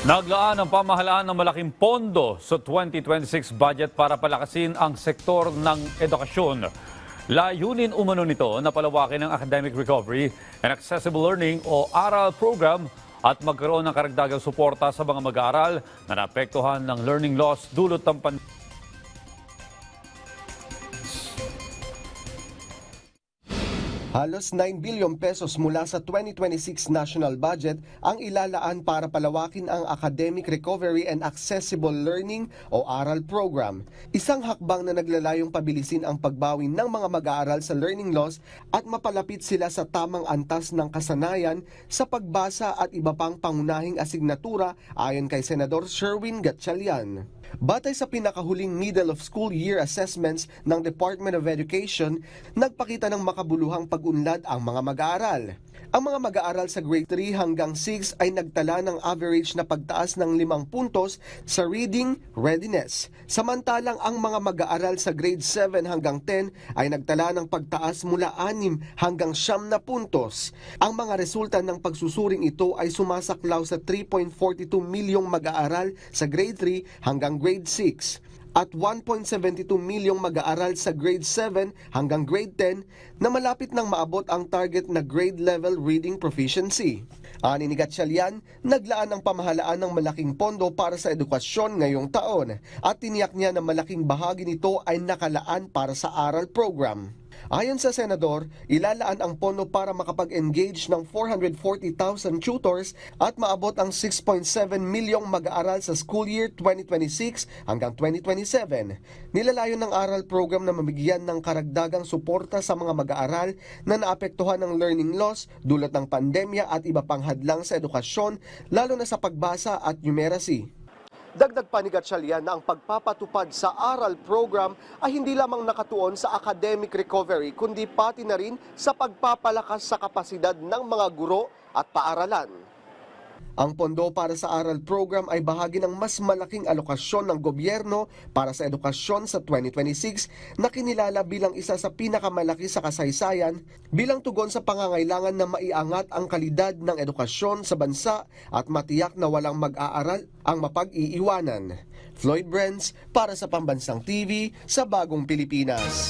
Naglaan ang pamahalaan ng malaking pondo sa 2026 budget para palakasin ang sektor ng edukasyon. Layunin umano nito na palawakin ang academic recovery and accessible learning o ARAL program at magkaroon ng karagdagang suporta sa mga mag-aaral na naapektuhan ng learning loss dulot ng pandemya. Halos 9 billion pesos mula sa 2026 national budget ang ilalaan para palawakin ang Academic Recovery and Accessible Learning o ARAL program. Isang hakbang na naglalayong pabilisin ang pagbawi ng mga mag-aaral sa learning loss at mapalapit sila sa tamang antas ng kasanayan sa pagbasa at iba pang pangunahing asignatura ayon kay Senador Sherwin Gatchalian. Batay sa pinakahuling middle of school year assessments ng Department of Education, nagpakita ng makabuluhang pag-unlad ang mga mag-aaral. Ang mga mag-aaral sa grade 3 hanggang 6 ay nagtala ng average na pagtaas ng 5 puntos sa reading readiness. Samantalang ang mga mag-aaral sa grade 7 hanggang 10 ay nagtala ng pagtaas mula 6 hanggang 9 na puntos. Ang mga resulta ng pagsusuring ito ay sumasaklaw sa 3.42 milyong mag-aaral sa grade 3 hanggang grade 6 at 1.72 milyong mag-aaral sa grade 7 hanggang grade 10 na malapit nang maabot ang target na grade level reading proficiency. Ani ni Gatchalian, naglaan ang pamahalaan ng malaking pondo para sa edukasyon ngayong taon at tiniyak niya na malaking bahagi nito ay nakalaan para sa ARAL program. Ayon sa Senador, ilalaan ang pondo para makapag-engage ng 440,000 tutors at maabot ang 6.7 milyong mag-aaral sa school year 2026 hanggang 2027. Nilalayon ng ARAL program na mabigyan ng karagdagang suporta sa mga mag-aaral na naapektuhan ng learning loss dulot ng pandemya at iba pang hadlang sa edukasyon, lalo na sa pagbasa at numeracy. Dagdag pa ni Gatchalian na ang pagpapatupad sa ARAL program ay hindi lamang nakatuon sa academic recovery kundi pati na rin sa pagpapalakas sa kapasidad ng mga guro at paaralan. Ang pondo para sa ARAL program ay bahagi ng mas malaking alokasyon ng gobyerno para sa edukasyon sa 2026 na kinilala bilang isa sa pinakamalaki sa kasaysayan bilang tugon sa pangangailangan na maiangat ang kalidad ng edukasyon sa bansa at matiyak na walang mag-aaral ang mapag-iiwanan. Floyd Brenz para sa Pambansang TV sa Bagong Pilipinas.